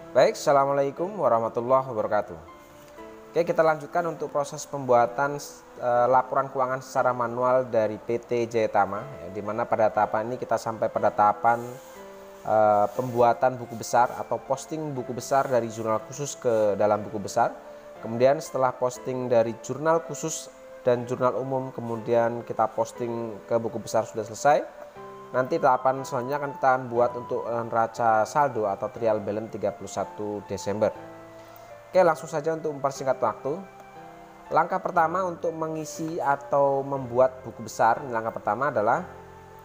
Baik, Assalamualaikum warahmatullahi wabarakatuh. Oke, kita lanjutkan untuk proses pembuatan laporan keuangan secara manual dari PT Jaya Tama, ya, di mana pada tahapan ini kita sampai pada tahapan pembuatan buku besar atau posting buku besar dari jurnal khusus ke dalam buku besar. Kemudian setelah posting dari jurnal khusus dan jurnal umum, kemudian kita posting ke buku besar sudah selesai. Nanti tahapan selanjutnya akan kita buat untuk neraca saldo atau trial balance 31 Desember. Oke, langsung saja untuk mempersingkat waktu. Langkah pertama untuk mengisi atau membuat buku besar, langkah pertama adalah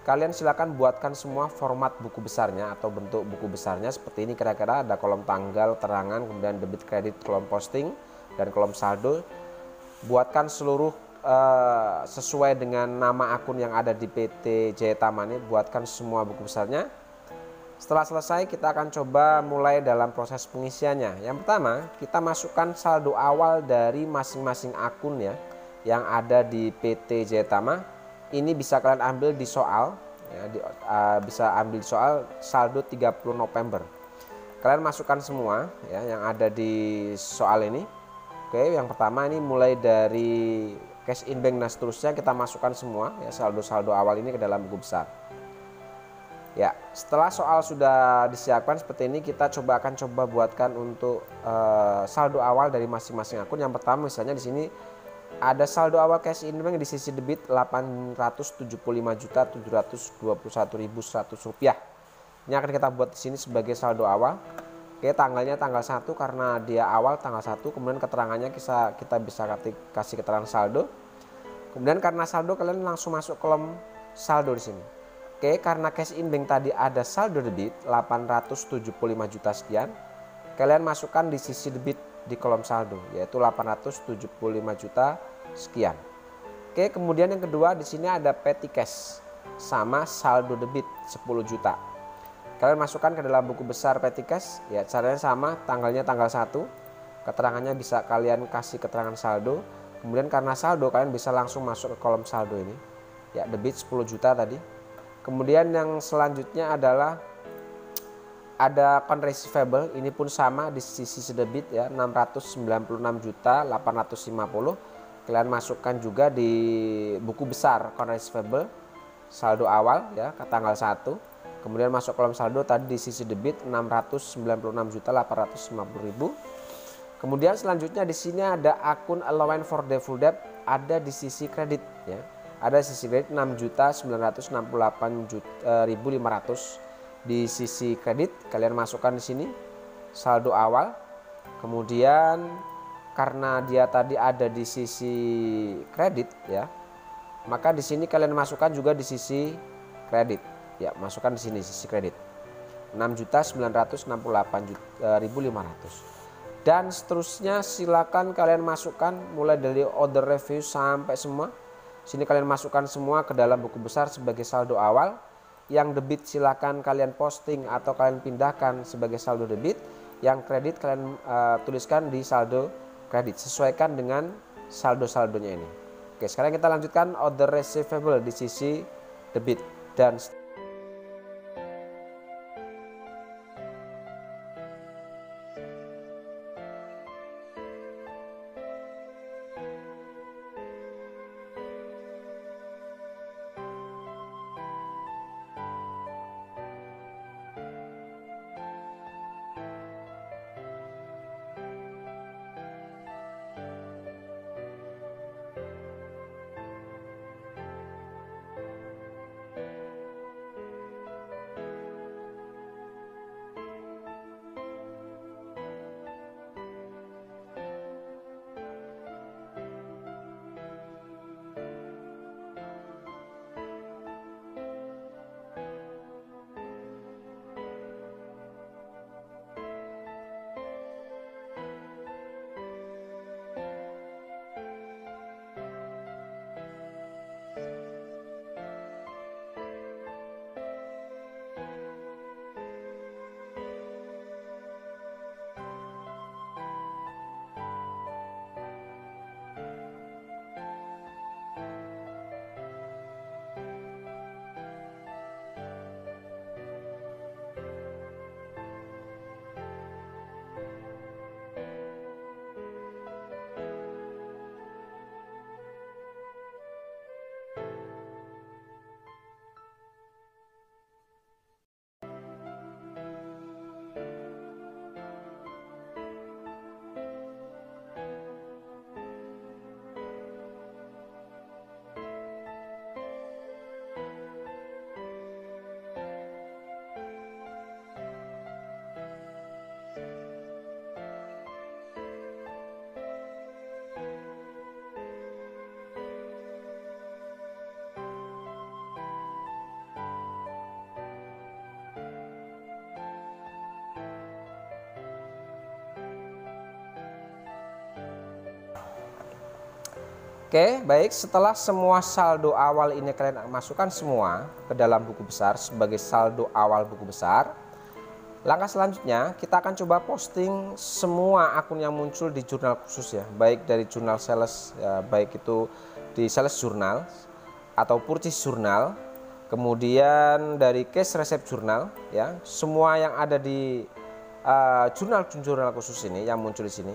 kalian silakan buatkan semua format buku besarnya atau bentuk buku besarnya seperti ini. Kira-kira ada kolom tanggal, terangan, kemudian debit kredit, kolom posting, dan kolom saldo. Buatkan seluruh sesuai dengan nama akun yang ada di PT Jaya Tama ini, buatkan semua buku besarnya. Setelah selesai kita akan coba mulai dalam proses pengisiannya. Yang pertama kita masukkan saldo awal dari masing-masing akun ya yang ada di PT Jaya Tama. Ini bisa kalian ambil di soal ya, bisa ambil di soal saldo 30 November. Kalian masukkan semua ya yang ada di soal ini. Oke, yang pertama ini mulai dari cash in bank dan seterusnya kita masukkan semua ya saldo-saldo awal ini ke dalam buku besar. Ya, setelah soal sudah disiapkan seperti ini, kita akan coba buatkan untuk saldo awal dari masing-masing akun. Yang pertama misalnya di sini ada saldo awal cash in bank di sisi debit Rp875.721.100. Ini akan kita buat di sini sebagai saldo awal. Oke, tanggalnya tanggal 1 karena dia awal tanggal 1, kemudian keterangannya kita bisa kasih keterangan saldo. Kemudian karena saldo kalian langsung masuk kolom saldo di sini. Oke, karena cash in bank tadi ada saldo debit 875 juta sekian, kalian masukkan di sisi debit di kolom saldo yaitu 875 juta sekian. Oke, kemudian yang kedua di sini ada petty cash sama saldo debit 10 juta. Kalian masukkan ke dalam buku besar petty cash ya, caranya sama, tanggalnya tanggal 1. Keterangannya bisa kalian kasih keterangan saldo. Kemudian karena saldo kalian bisa langsung masuk ke kolom saldo ini. Ya, debit 10 juta tadi. Kemudian yang selanjutnya adalah ada account receivable, ini pun sama di sisi debit ya 696.850. Kalian masukkan juga di buku besar account receivable saldo awal ya ke tanggal 1. Kemudian masuk kolom saldo tadi di sisi debit 696.850.000. Kemudian selanjutnya di sini ada akun allowance for default debt ada di sisi kredit ya. Ada sisi kredit 6.968.500 di sisi kredit. Kalian masukkan di sini saldo awal. Kemudian karena dia tadi ada di sisi kredit ya, maka di sini kalian masukkan juga di sisi kredit. Ya, masukkan di sini sisi kredit 6.968.500. Dan seterusnya silakan kalian masukkan mulai dari order review sampai semua. Sini kalian masukkan semua ke dalam buku besar sebagai saldo awal. Yang debit silakan kalian posting atau kalian pindahkan sebagai saldo debit. Yang kredit kalian tuliskan di saldo kredit. Sesuaikan dengan saldo-saldonya ini. Oke, sekarang kita lanjutkan order receivable di sisi debit dan Oke, baik, setelah semua saldo awal ini kalian masukkan semua ke dalam buku besar sebagai saldo awal buku besar. Langkah selanjutnya kita akan coba posting semua akun yang muncul di jurnal khusus ya, baik dari jurnal sales ya, baik itu di sales jurnal atau purchase jurnal, kemudian dari cash receipt jurnal ya, semua yang ada di jurnal khusus ini yang muncul di sini.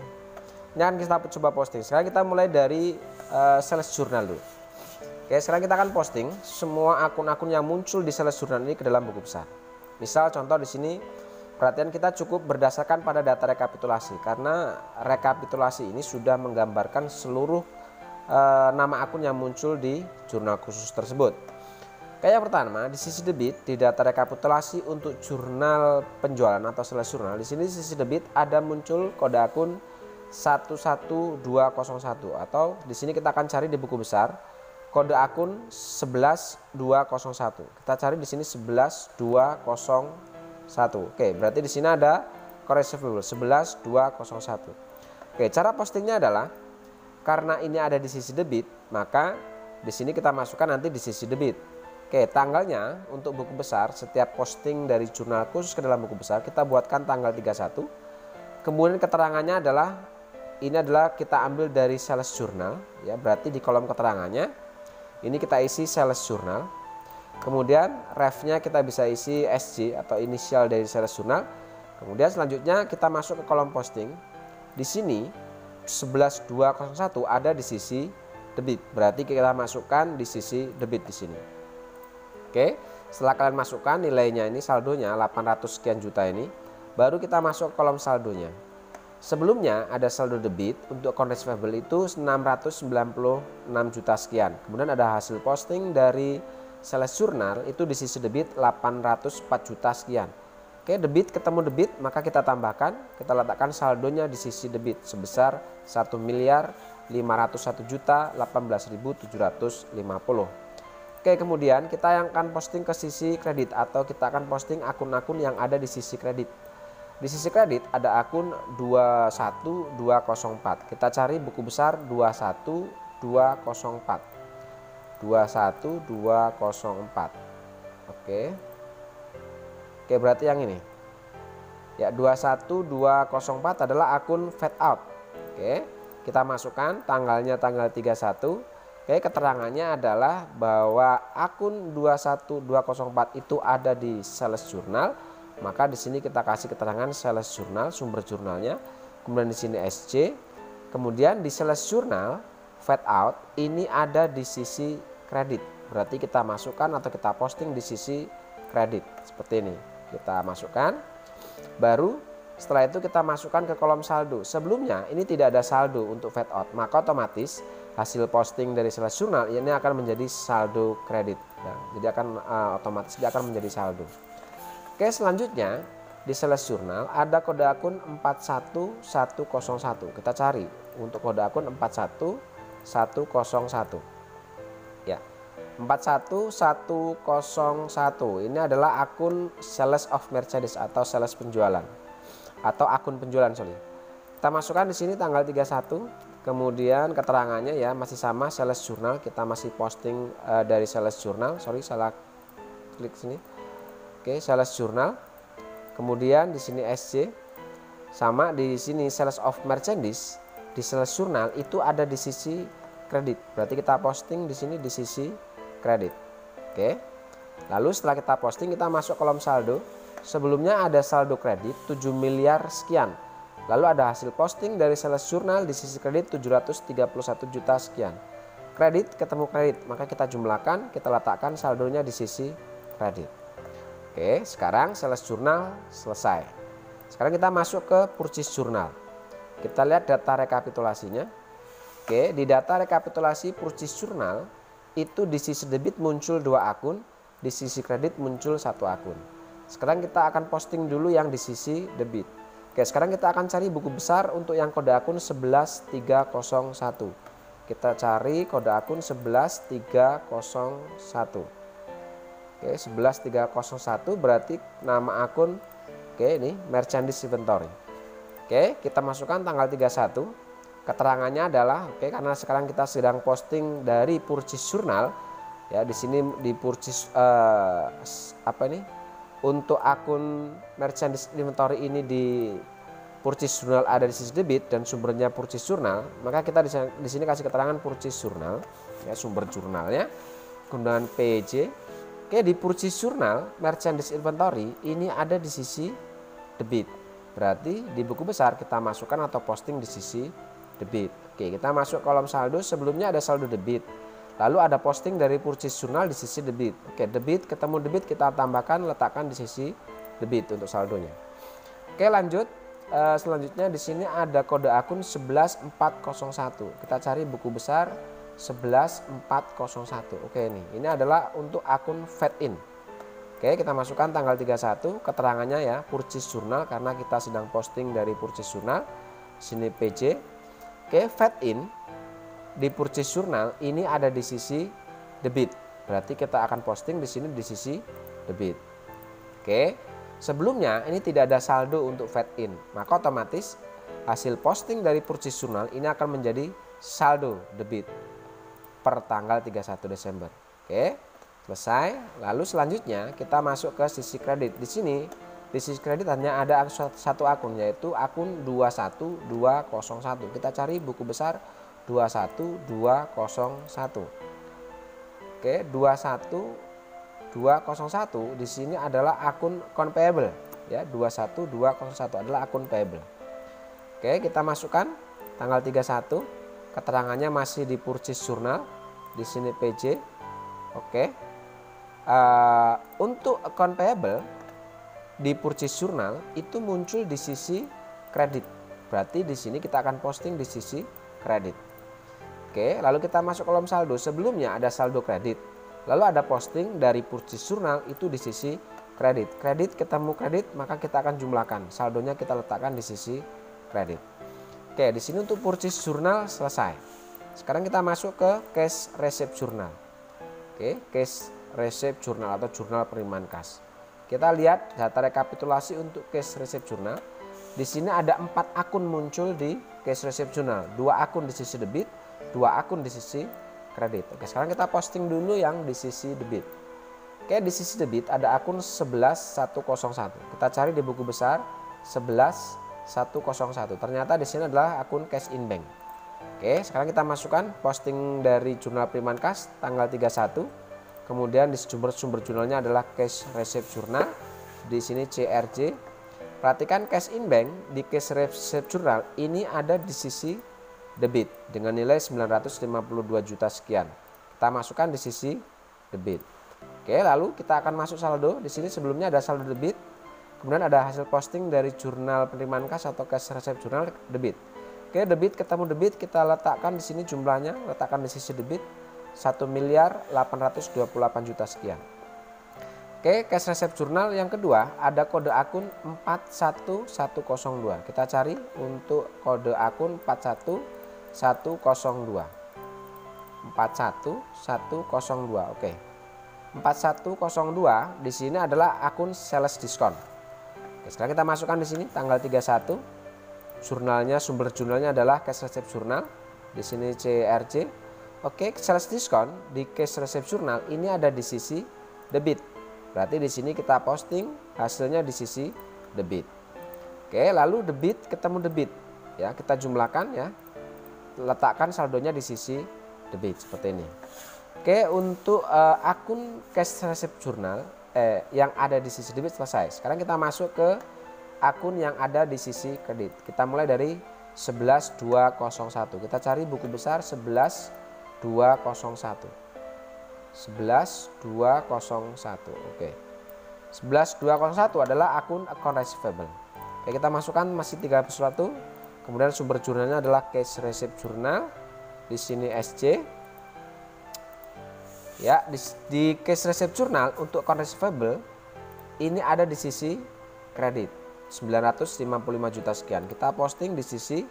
Ini akan kita coba posting. Sekarang kita mulai dari sales jurnal dulu. Oke, sekarang kita akan posting semua akun-akun yang muncul di sales jurnal ini ke dalam buku besar. Misal contoh di sini, perhatian kita cukup berdasarkan pada data rekapitulasi karena rekapitulasi ini sudah menggambarkan seluruh nama akun yang muncul di jurnal khusus tersebut. Kayak pertama di sisi debit di data rekapitulasi untuk jurnal penjualan atau sales jurnal, di sini di sisi debit ada muncul kode akun 11201 atau di sini kita akan cari di buku besar kode akun 11201. Kita cari di sini 11201. Oke, berarti di sini ada core receivable 11201. Oke, cara postingnya adalah karena ini ada di sisi debit, maka di sini kita masukkan nanti di sisi debit. Oke, tanggalnya untuk buku besar, setiap posting dari jurnal khusus ke dalam buku besar kita buatkan tanggal 31. Kemudian keterangannya adalah ini adalah kita ambil dari sales jurnal ya, berarti di kolom keterangannya ini kita isi sales jurnal. Kemudian refnya kita bisa isi SJ atau inisial dari sales jurnal. Kemudian selanjutnya kita masuk ke kolom posting. Di sini 11201 ada di sisi debit, berarti kita masukkan di sisi debit di sini. Oke, setelah kalian masukkan nilainya ini saldonya 800 sekian juta ini, baru kita masuk ke kolom saldonya. Sebelumnya ada saldo debit untuk account receivable itu 696 juta sekian. Kemudian ada hasil posting dari sales jurnal itu di sisi debit 804 juta sekian. Oke, debit ketemu debit maka kita tambahkan, kita letakkan saldonya di sisi debit sebesar 1.051.018.750. Oke, kemudian kita yang akan posting ke sisi kredit atau kita akan posting akun-akun yang ada di sisi kredit. Di sisi kredit ada akun 21204. Kita cari buku besar 21204. 21204. Oke. Oke, berarti yang ini. Ya, 21204 adalah akun fade out. Oke, kita masukkan tanggalnya tanggal 31. Oke, keterangannya adalah bahwa akun 21204 itu ada di sales jurnal. Maka di sini kita kasih keterangan sales jurnal, sumber jurnalnya. Kemudian di sini SC. Kemudian di sales jurnal fade out ini ada di sisi kredit. Berarti kita masukkan atau kita posting di sisi kredit. Seperti ini. Kita masukkan. Baru setelah itu kita masukkan ke kolom saldo. Sebelumnya ini tidak ada saldo untuk fade out. Maka otomatis hasil posting dari sales jurnal ini akan menjadi saldo kredit. Nah, jadi akan otomatis dia akan menjadi saldo. Oke, selanjutnya di sales jurnal ada kode akun 41101. Kita cari untuk kode akun 41101. Ya. 41101 ini adalah akun sales of merchandise atau sales penjualan atau akun penjualan, sorry. Kita masukkan di sini tanggal 31. Kemudian keterangannya ya masih sama sales jurnal, kita masih posting dari sales jurnal, sorry salah klik sini. Oke, sales jurnal. Kemudian di sini SC sama di sini sales of merchandise di sales jurnal itu ada di sisi kredit. Berarti kita posting di sini di sisi kredit. Oke. Lalu setelah kita posting kita masuk kolom saldo. Sebelumnya ada saldo kredit 7 miliar sekian. Lalu ada hasil posting dari sales jurnal di sisi kredit 731 juta sekian. Kredit ketemu kredit, maka kita jumlahkan, kita letakkan saldonya di sisi kredit. Oke, sekarang sales jurnal selesai. Sekarang kita masuk ke purchase jurnal. Kita lihat data rekapitulasinya. Oke, di data rekapitulasi purchase jurnal itu di sisi debit muncul 2 akun, di sisi kredit muncul 1 akun. Sekarang kita akan posting dulu yang di sisi debit. Oke, sekarang kita akan cari buku besar untuk yang kode akun 11301. Kita cari kode akun 11301. Oke, 11301 berarti nama akun, oke ini merchandise inventory. Oke, kita masukkan tanggal 31. Keterangannya adalah karena sekarang kita sedang posting dari Purchase Journal ya, di sini di Purchase untuk akun merchandise inventory ini di Purchase Journal ada di sisi debit dan sumbernya Purchase Journal, maka kita di sini kasih keterangan Purchase Journal ya, sumber jurnalnya kemudian PJ. Di Purchase Journal merchandise inventory ini ada di sisi debit. Berarti di buku besar kita masukkan atau posting di sisi debit. Kita masuk kolom saldo, sebelumnya ada saldo debit. Lalu ada posting dari Purchase Journal di sisi debit. Debit ketemu debit kita tambahkan, letakkan di sisi debit untuk saldonya. Lanjut. Selanjutnya di sini ada kode akun 11401. Kita cari buku besar 11401. Ini adalah untuk akun fed in. Kita masukkan tanggal 31, keterangannya ya Purchase Journal karena kita sedang posting dari Purchase Journal. Sini PJ. Fed in di Purchase Journal ini ada di sisi debit. Berarti kita akan posting di sini di sisi debit. Sebelumnya ini tidak ada saldo untuk fed in, maka otomatis hasil posting dari Purchase Journal ini akan menjadi saldo debit per tanggal 31 Desember. Selesai. Lalu selanjutnya kita masuk ke sisi kredit. Di sini di sisi kredit hanya ada satu akun, yaitu akun 21201. Kita cari buku besar 21201. 21201 di sini adalah akun account payable ya, 21201 adalah akun payable. Kita masukkan tanggal 31, keterangannya masih di Purchase Journal, di sini PJ. Untuk account payable di Purchase Journal itu muncul di sisi kredit. Berarti di sini kita akan posting di sisi kredit. Lalu kita masuk kolom saldo. Sebelumnya ada saldo kredit. Lalu ada posting dari Purchase Journal itu di sisi kredit. Kredit ketemu kredit, maka kita akan jumlahkan. Saldonya kita letakkan di sisi kredit. Di sini untuk Purchase Journal selesai. Sekarang kita masuk ke Cash Receipt Journal. Cash Receipt Journal atau jurnal penerimaan kas. Kita lihat data rekapitulasi untuk Cash Receipt Journal. Di sini ada 4 akun muncul di Cash Receipt Journal. 2 akun di sisi debit, 2 akun di sisi kredit. Sekarang kita posting dulu yang di sisi debit. Di sisi debit ada akun 11101. Kita cari di buku besar 11101. Ternyata di sini adalah akun cash in bank. Sekarang kita masukkan posting dari jurnal penerimaan kas tanggal 31. Kemudian di sumber jurnalnya adalah Cash Receipt Journal. Di sini CRJ. Perhatikan cash in bank di Cash Receipt Journal ini ada di sisi debit dengan nilai 952 juta sekian. Kita masukkan di sisi debit. Lalu kita akan masuk saldo. Di sini sebelumnya ada saldo debit. Kemudian ada hasil posting dari jurnal penerimaan kas atau Cash Receipt Journal debit. Debit ketemu debit kita letakkan di sini jumlahnya, letakkan di sisi debit 1.828 juta sekian. Cash Receipt Journal yang kedua ada kode akun 41102. Kita cari untuk kode akun 41102. 41102. 4102 di sini adalah akun sales diskon. Sekarang kita masukkan di sini tanggal 31. Jurnalnya, sumber jurnalnya adalah Cash Receipt Journal. Di sini CRJ. Sales diskon di Cash Receipt Journal ini ada di sisi debit. Berarti di sini kita posting hasilnya di sisi debit. Lalu debit ketemu debit. Ya, kita jumlahkan ya. Letakkan saldonya di sisi debit seperti ini. Untuk akun Cash Receipt Journal yang ada di sisi debit selesai. Sekarang kita masuk ke akun yang ada di sisi kredit. Kita mulai dari 11201. Kita cari buku besar 11201. 11201. 11201 adalah akun account receivable. Kita masukkan masih 31. Kemudian sumber jurnalnya adalah Cash Receipt Journal. Di sini SC. Ya, di Cash Receipt Journal untuk account receivable ini ada di sisi kredit 955 juta sekian. Kita posting di sisi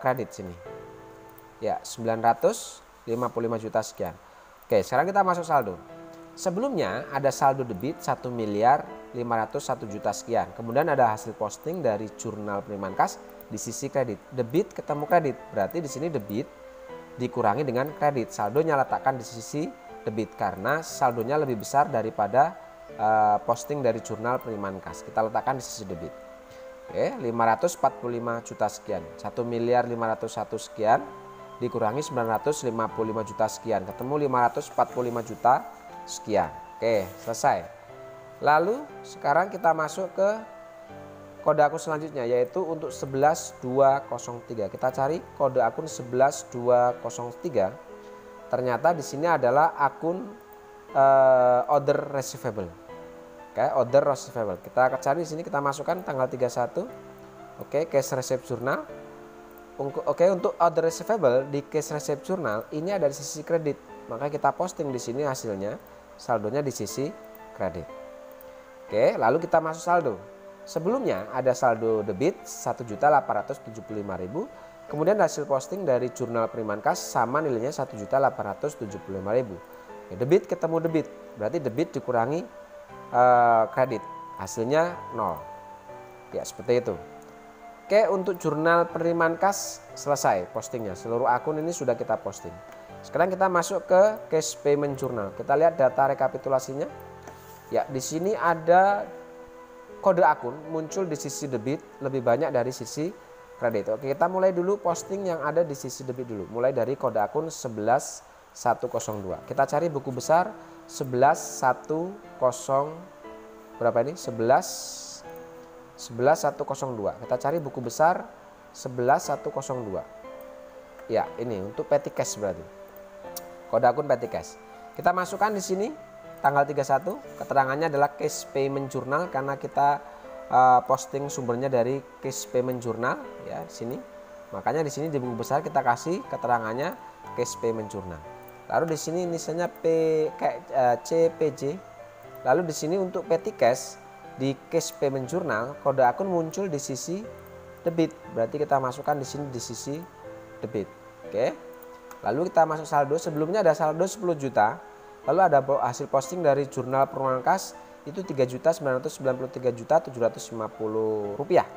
kredit sini. Ya, 955 juta sekian. Sekarang kita masuk saldo. Sebelumnya ada saldo debit 1.501 juta sekian. Kemudian ada hasil posting dari jurnal penerimaan kas di sisi kredit. Debit ketemu kredit, berarti di sini debit dikurangi dengan kredit. Saldonya letakkan di sisi debit karena saldonya lebih besar daripada posting dari jurnal penerimaan kas. Kita letakkan di sisi debit. Oke, 545 juta sekian. 1.501 sekian dikurangi 955 juta sekian. Ketemu 545 juta sekian. Oke, selesai. Lalu sekarang kita masuk ke kode akun selanjutnya, yaitu untuk 11203. Kita cari kode akun 11203. Ternyata di sini adalah akun order receivable. Oke, order receivable. Kita cari di sini, kita masukkan tanggal 31. Oke, cash receipt journal. Oke, untuk order receivable di cash receipt journal ini ada di sisi kredit. Maka kita posting di sini hasilnya, saldonya di sisi kredit. Oke, lalu kita masuk saldo. Sebelumnya ada saldo debit 1.875.000. Kemudian hasil posting dari jurnal penerimaan kas sama nilainya 1.875.000. Ya, debit ketemu debit, berarti debit dikurangi kredit, hasilnya 0. Ya, seperti itu. Oke, untuk jurnal penerimaan kas selesai postingnya. Seluruh akun ini sudah kita posting. Sekarang kita masuk ke cash payment journal. Kita lihat data rekapitulasinya. Ya, di sini ada kode akun muncul di sisi debit lebih banyak dari sisi kredit. Oke, kita mulai dulu posting yang ada di sisi debit dulu. Mulai dari kode akun 11102. Kita cari buku besar 11102. Berapa ini? 11102. Kita cari buku besar 11102. Ya, ini untuk petty cash berarti. Kode akun petty cash. Kita masukkan di sini tanggal 31. Keterangannya adalah cash payment journal karena kita posting sumbernya dari cash payment journal ya di sini. Makanya di sini di buku besar kita kasih keterangannya cash payment journal. Lalu di sini inisialnya CPJ. Lalu di sini untuk petty cash di cash payment journal kode akun muncul di sisi debit. Berarti kita masukkan di sini di sisi debit. Oke. Lalu kita masuk saldo. Sebelumnya ada saldo 10 juta. Lalu ada hasil posting dari jurnal penerimaan kas itu 3.993.750 rupiah.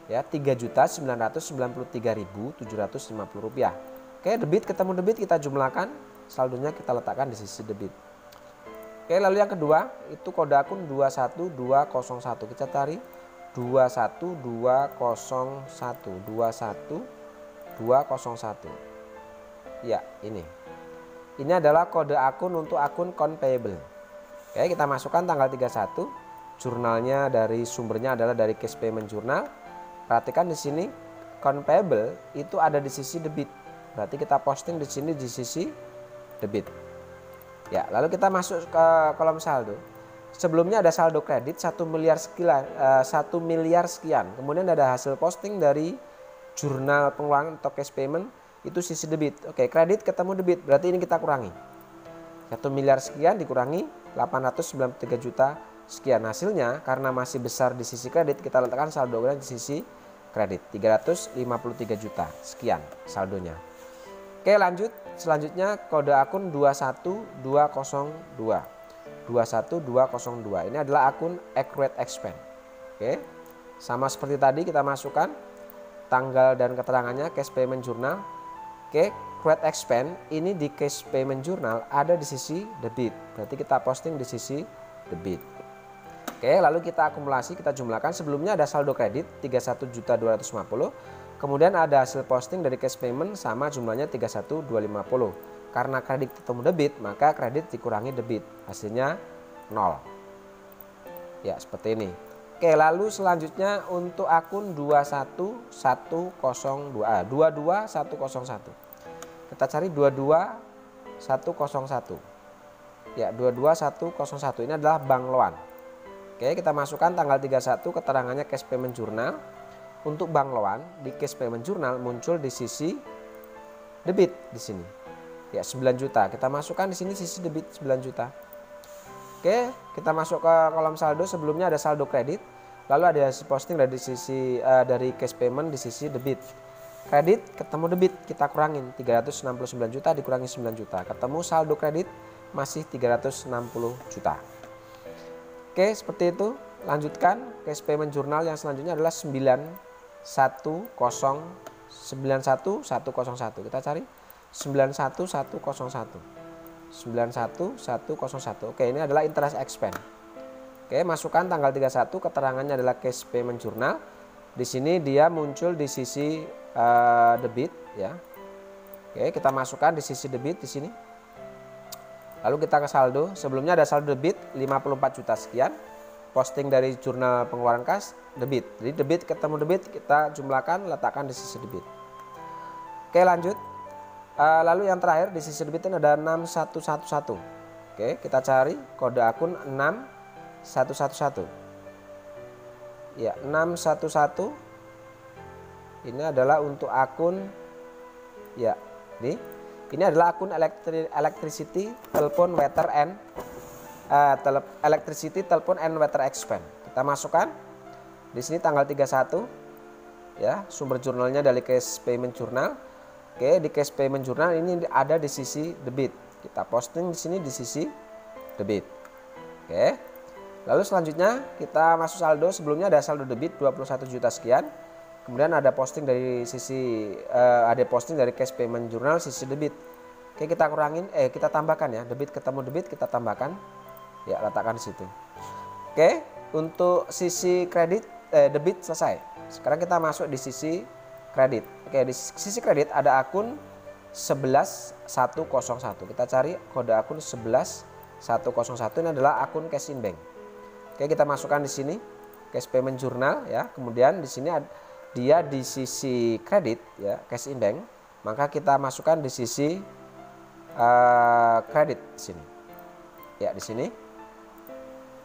Ya, 3.993.750 rupiah. Oke, debit ketemu debit kita jumlahkan, saldonya kita letakkan di sisi debit. Oke, lalu yang kedua itu kode akun 21201. Kita cari 21201. Ya, ini. Ini adalah kode akun untuk akun account payable. Oke, kita masukkan tanggal 31. Jurnalnya dari sumbernya adalah dari cash payment journal. Perhatikan di sini account payable itu ada di sisi debit. Berarti kita posting di sini di sisi debit. Ya, lalu kita masuk ke kolom saldo. Sebelumnya ada saldo kredit 1 miliar sekian. Kemudian ada hasil posting dari jurnal pengeluaran atau cash payment itu sisi debit. Oke, kredit ketemu debit. Berarti ini kita kurangi. 1 miliar sekian dikurangi 893 juta sekian. Hasilnya karena masih besar di sisi kredit, kita letakkan saldo di sisi kredit 353 juta sekian saldonya. Oke, lanjut. Selanjutnya kode akun 21202. 21202. Ini adalah akun accurate expense. Oke. Sama seperti tadi kita masukkan tanggal dan keterangannya cash payment journal. Oke, accurate expense ini di cash payment journal ada di sisi debit. Berarti kita posting di sisi debit. Oke, lalu kita akumulasi, kita jumlahkan. Sebelumnya ada saldo kredit 31.250. Kemudian ada hasil posting dari cash payment sama jumlahnya 31.250. Karena kredit ketemu debit, maka kredit dikurangi debit. Hasilnya 0. Ya, seperti ini. Oke, lalu selanjutnya untuk akun 22101. Kita cari 22101. Ya, 22101 ini adalah Bank Loan. Oke, kita masukkan tanggal 31 keterangannya cash payment journal. Untuk Bank Loan di cash payment journal muncul di sisi debit di sini. Ya, 9 juta. Kita masukkan di sini sisi debit 9 juta. Oke, kita masuk ke kolom saldo. Sebelumnya ada saldo kredit, lalu ada hasil posting dari sisi dari cash payment di sisi debit. Kredit ketemu debit, kita kurangin 369 juta dikurangi 9 juta. Ketemu saldo kredit masih 360 juta. Oke, seperti itu. Lanjutkan cash payment journal yang selanjutnya adalah 91101. Kita cari 91101. 91101. Oke, ini adalah interest expense. Oke, masukkan tanggal 31, keterangannya adalah cash payment journal. Di sini dia muncul di sisi debit ya. Oke, kita masukkan di sisi debit di sini. Lalu kita ke saldo. Sebelumnya ada saldo debit 54 juta sekian. Posting dari jurnal pengeluaran kas debit. Jadi debit ketemu debit, kita jumlahkan, letakkan di sisi debit. Oke, lanjut. Lalu yang terakhir di sisi debit ini ada 6111. Oke, kita cari kode akun 6111. Ya, 611 ini adalah untuk akun ya, ini adalah akun electricity, telepon, water and electricity, telepon and water expense. Kita masukkan di sini tanggal 31 ya, sumber jurnalnya dari cash payment journal. Oke, di cash payment journal ini ada di sisi debit. Kita posting di sini di sisi debit. Oke. Lalu selanjutnya kita masuk saldo. Sebelumnya ada saldo debit 21 juta sekian. Kemudian ada posting dari sisi cash payment journal sisi debit. Oke, kita kurangin kita tambahkan ya. Debit ketemu debit, kita tambahkan. Ya, letakkan di situ. Oke, untuk sisi kredit debit selesai. Sekarang kita masuk di sisi kredit. Oke, di sisi kredit ada akun 11101. Kita cari kode akun 11101. Ini adalah akun cash in bank. Oke, kita masukkan di sini cash payment journal ya. Kemudian di sini dia di sisi kredit ya, cash in bank. Maka kita masukkan di sisi kredit di sini. Ya, di sini.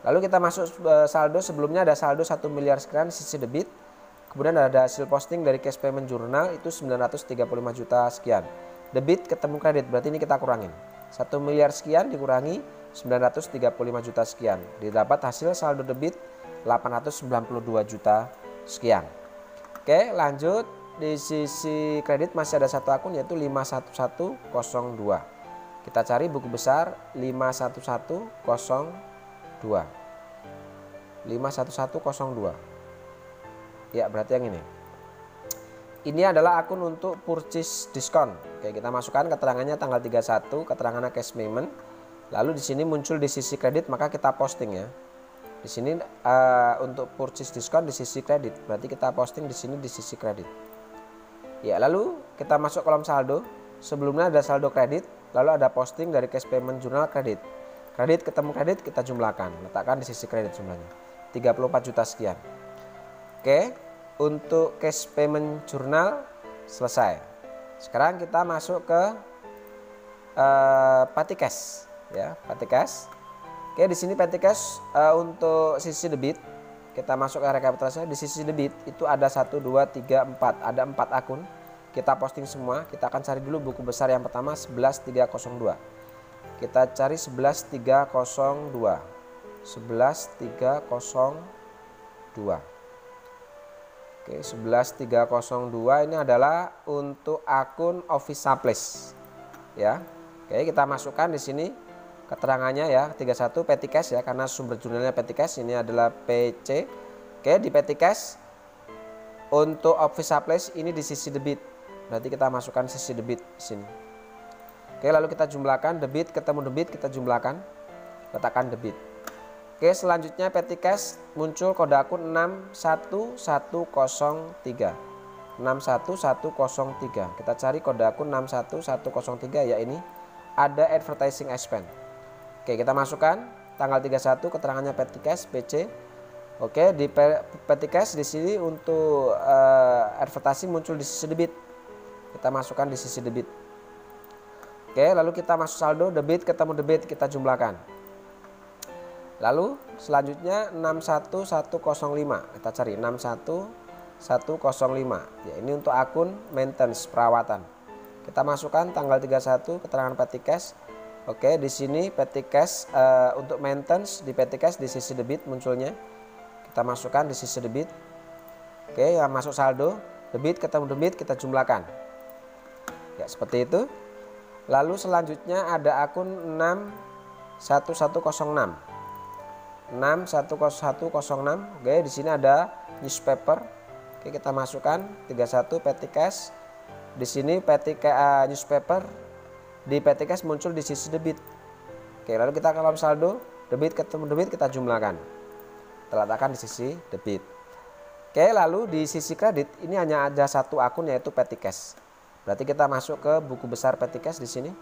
Lalu kita masuk saldo. Sebelumnya ada saldo 1 miliar sekian sisi debit. Kemudian ada hasil posting dari cash payment journal itu 935 juta sekian. Debit ketemu kredit, berarti ini kita kurangin. 1 miliar sekian dikurangi 935 juta sekian. Didapat hasil saldo debit 892 juta sekian. Oke, lanjut. Di sisi kredit masih ada satu akun yaitu 51102. Kita cari buku besar 51102. 51102. Ya, berarti yang ini. Ini adalah akun untuk purchase diskon. Oke, kita masukkan keterangannya tanggal 31, keterangannya cash payment. Lalu di sini muncul di sisi kredit, maka kita posting ya. Di sini untuk purchase diskon di sisi kredit, berarti kita posting di sini di sisi kredit. Ya, lalu kita masuk kolom saldo. Sebelumnya ada saldo kredit, lalu ada posting dari cash payment journal kredit. Kredit ketemu kredit, kita jumlahkan, letakkan di sisi kredit jumlahnya 34 juta sekian. Oke, untuk cash payment journal selesai. Sekarang kita masuk ke petty cash ya, petty cash. Oke, di sini petty cash untuk sisi debit. Kita masuk ke rekapitulasinya. Di sisi debit itu ada 1 2 3 4, ada 4 akun. Kita posting semua. Kita akan cari dulu buku besar yang pertama 11302. Kita cari 11302. 11302. Oke, 11302 ini adalah untuk akun office supplies ya. Oke, kita masukkan di sini keterangannya ya, 31 petty cash ya, karena sumber jurnalnya petty cash, ini adalah PC. Oke, di petty cash untuk office supplies ini di sisi debit. Berarti kita masukkan sisi debit di sini. Oke, lalu kita jumlahkan debit ketemu debit, kita jumlahkan, letakkan debit. Oke, selanjutnya petty cash muncul kode akun 61103. 61103. Kita cari kode akun 61103 ya, ini ada advertising expense. Oke, kita masukkan tanggal 31 keterangannya petty cash PC. Oke, di petty cash di sini untuk advertising muncul di sisi debit. Kita masukkan di sisi debit. Oke, lalu kita masuk saldo debit ketemu debit, kita jumlahkan. Lalu selanjutnya 61105, kita cari 61105 ya, ini untuk akun maintenance perawatan. Kita masukkan tanggal 31 keterangan petty cash. Oke, di sini petty cash untuk maintenance di petty cash di sisi debit munculnya. Kita masukkan di sisi debit. Oke, yang masuk saldo debit ketemu debit, kita jumlahkan. Ya, seperti itu. Lalu selanjutnya ada akun 61106. 61106. Oke, di sini ada newspaper. Oke, kita masukkan 31 petty cash. Di sini petty newspaper di petty cash muncul di sisi debit. Oke, lalu kita kolom saldo, debit ketemu debit kita jumlahkan. Kita letakkan di sisi debit. Oke, lalu di sisi kredit ini hanya ada satu akun yaitu petty cash. Berarti kita masuk ke buku besar petty cash di sini.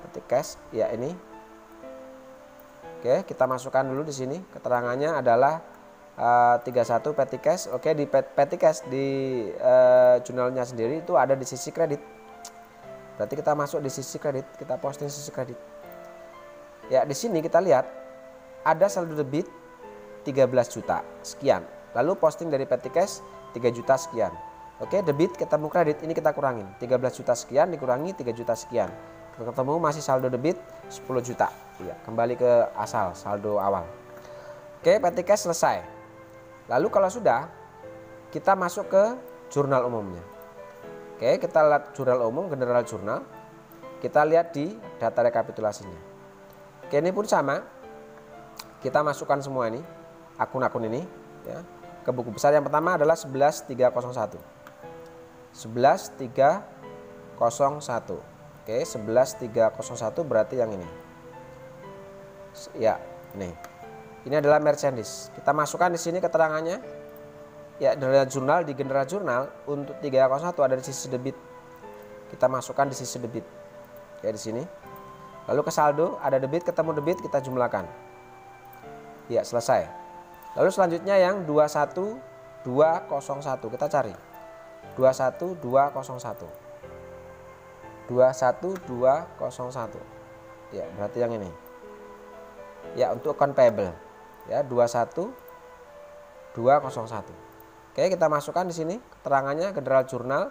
Petty cash, ya ini. Oke, kita masukkan dulu di sini. Keterangannya adalah 31 petty cash. Oke, di petty cash di jurnalnya sendiri itu ada di sisi kredit. Berarti kita masuk di sisi kredit, kita posting sisi kredit. Ya, di sini kita lihat ada saldo debit 13 juta sekian. Lalu posting dari petty cash 3 juta sekian. Oke, debit ketemu kredit, ini kita kurangin. 13 juta sekian dikurangi 3 juta sekian. Ketemu masih saldo debit 10 juta. Ya, kembali ke asal saldo awal. Oke, petty cash selesai. Lalu kalau sudah, kita masuk ke jurnal umumnya. Oke, kita lihat jurnal umum, general jurnal. Kita lihat di data rekapitulasinya. Oke, ini pun sama. Kita masukkan semua ini, akun-akun ini ya, ke buku besar. Yang pertama adalah 11301. 11301. Oke, 11301 berarti yang ini. Ya, nih. Ini adalah merchandise. Kita masukkan di sini keterangannya. Ya, general jurnal, di general jurnal untuk 301 ada di sisi debit. Kita masukkan di sisi debit. Ya, di sini. Lalu ke saldo ada debit ketemu debit kita jumlahkan. Ya, selesai. Lalu selanjutnya yang 21201 kita cari. 21201. 21201. Ya, berarti yang ini. Ya, untuk account payable. Ya, 21201. Oke, kita masukkan di sini keterangannya general jurnal.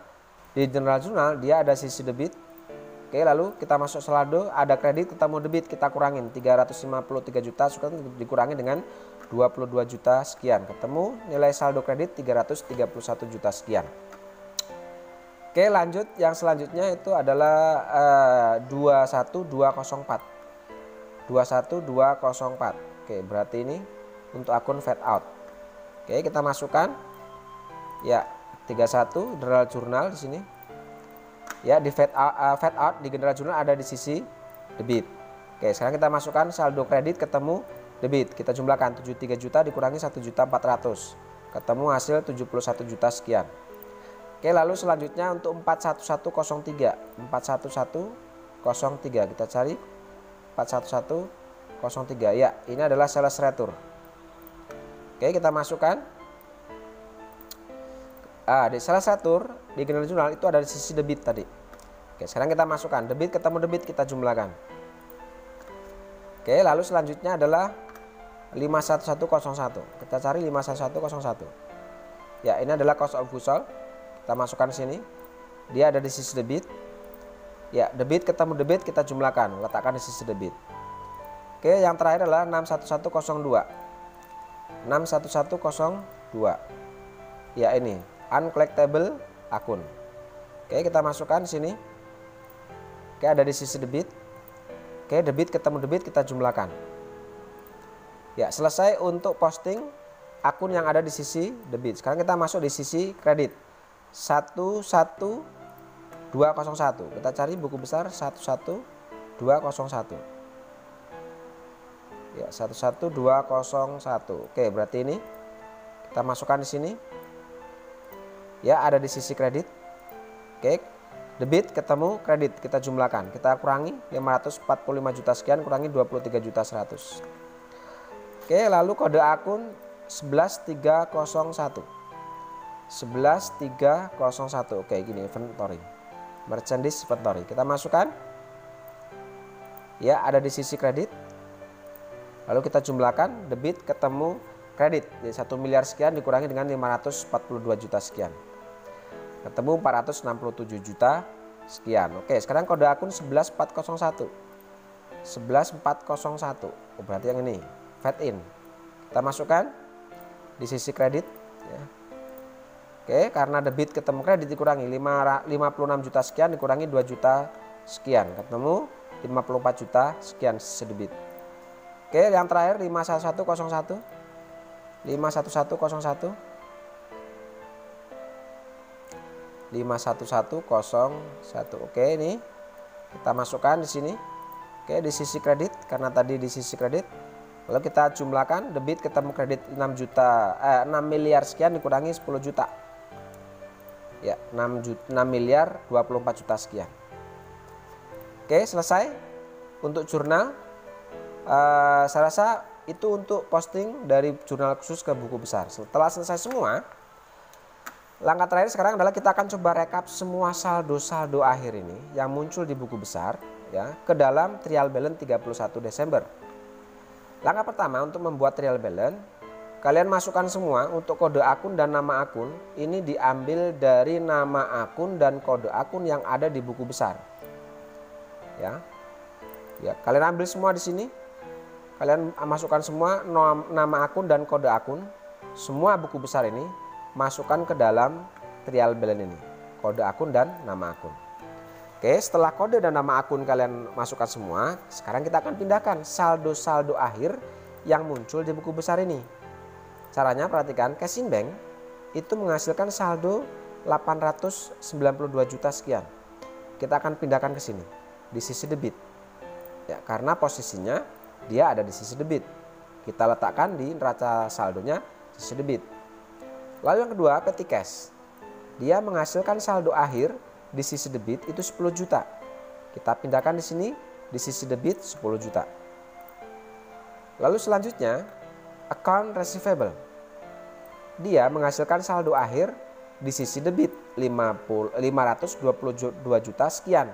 Di general jurnal dia ada sisi debit. Oke, lalu kita masuk saldo, ada kredit ketemu debit, kita kurangin 353 juta dikurangi dengan 22 juta sekian. Ketemu nilai saldo kredit 331 juta sekian. Oke, lanjut yang selanjutnya itu adalah 21204. 21204. Oke, berarti ini untuk akun fade out. Oke, kita masukkan ya 31 general jurnal di sini. Ya, di fade out di general jurnal ada di sisi debit. Oke, sekarang kita masukkan saldo kredit ketemu debit. Kita jumlahkan 73 juta dikurangi 1.400.000. Ketemu hasil 71 juta sekian. Oke, lalu selanjutnya untuk 41103. 41103 kita cari 41103. Ya, ini adalah sales return. Oke, kita masukkan. Di sales return di general jurnal itu ada di sisi debit tadi. Oke, sekarang kita masukkan debit ketemu debit kita jumlahkan. Oke, lalu selanjutnya adalah 51101. Kita cari 51101. Ya, ini adalah cost of goods sold. Kita masukkan sini. Dia ada di sisi debit. Ya, debit ketemu debit kita jumlahkan, letakkan di sisi debit. Oke, yang terakhir adalah 61102. 61102. Ya, ini uncollectible akun. Oke, kita masukkan sini. Oke, ada di sisi debit. Oke, debit ketemu debit kita jumlahkan. Ya, selesai untuk posting akun yang ada di sisi debit. Sekarang kita masuk di sisi kredit. 11201. Kita cari buku besar 11201. Ya, 11201. Oke, berarti ini kita masukkan di sini. Ya, ada di sisi kredit. Oke, debit ketemu kredit kita jumlahkan. Kita kurangi 545 juta sekian kurangi 23 juta 100. Oke, lalu kode akun 11301. 11301. Oke, gini inventory. Merchandise inventory. Kita masukkan. Ya, ada di sisi kredit. Lalu kita jumlahkan debit ketemu kredit. Jadi 1 miliar sekian dikurangi dengan 542 juta sekian. Ketemu 467 juta sekian. Oke, sekarang kode akun 11401. 11401. Oh, berarti yang ini, fade in. Kita masukkan di sisi kredit ya. Oke, karena debit ketemu kredit dikurangi 56 juta sekian dikurangi 2 juta sekian. Ketemu 54 juta sekian sisi debit. Oke, yang terakhir 51101. 51101. 51101. Oke, ini kita masukkan di sini. Oke, di sisi kredit karena tadi di sisi kredit. Lalu kita jumlahkan debit ketemu kredit 6 miliar sekian dikurangi 10 juta. Ya, 6 miliar 24 juta sekian. Oke, selesai untuk jurnal. Saya rasa itu untuk posting dari jurnal khusus ke buku besar. Setelah selesai semua, langkah terakhir sekarang adalah kita akan coba rekap semua saldo-saldo akhir ini yang muncul di buku besar ya ke dalam trial balance 31 Desember. Langkah pertama untuk membuat trial balance, kalian masukkan semua untuk kode akun dan nama akun. Ini diambil dari nama akun dan kode akun yang ada di buku besar. Ya, kalian ambil semua di sini. Kalian masukkan semua nama akun dan kode akun. Semua buku besar ini masukkan ke dalam trial balance ini. Kode akun dan nama akun. Oke, setelah kode dan nama akun kalian masukkan semua, sekarang kita akan pindahkan saldo-saldo akhir yang muncul di buku besar ini. Caranya perhatikan, Casing Bank itu menghasilkan saldo 892 juta sekian. Kita akan pindahkan ke sini di sisi debit. Ya, karena posisinya dia ada di sisi debit. Kita letakkan di neraca saldonya sisi debit. Lalu yang kedua, Petty Cash. Dia menghasilkan saldo akhir di sisi debit itu 10 juta. Kita pindahkan di sini di sisi debit 10 juta. Lalu selanjutnya, Account Receivable. Dia menghasilkan saldo akhir di sisi debit 522 juta sekian.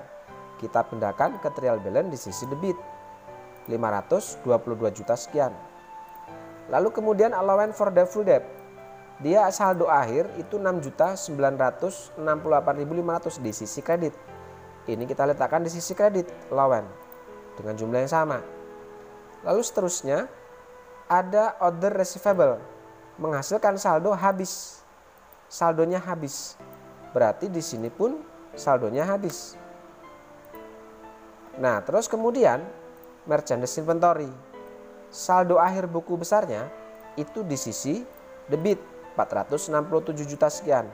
Kita pindahkan ke trial balance di sisi debit 522 juta sekian. Lalu kemudian allowance for the full debt. Dia saldo akhir itu 6.968.500 di sisi kredit. Ini kita letakkan di sisi kredit allowance dengan jumlah yang sama. Lalu seterusnya ada other receivable menghasilkan saldo habis. Saldonya habis. Berarti di sini pun saldonya habis. Nah, terus kemudian merchandise inventory. Saldo akhir buku besarnya itu di sisi debit 467 juta sekian.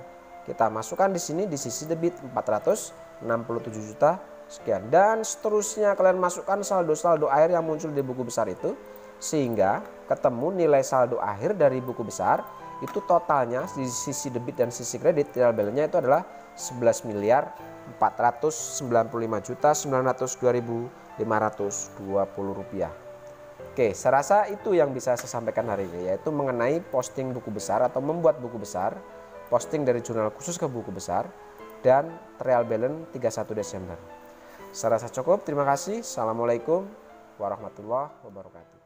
Kita masukkan di sini di sisi debit 467 juta sekian. Dan seterusnya kalian masukkan saldo-saldo akhir yang muncul di buku besar itu. Sehingga ketemu nilai saldo akhir dari buku besar itu totalnya di sisi debit dan sisi kredit trial balance-nya itu adalah 11 miliar 495 juta 902.520 rupiah. Oke, saya rasa itu yang bisa saya sampaikan hari ini, yaitu mengenai posting buku besar atau membuat buku besar, posting dari jurnal khusus ke buku besar, dan trial balance 31 Desember. Saya rasa cukup, terima kasih. Assalamualaikum warahmatullahi wabarakatuh.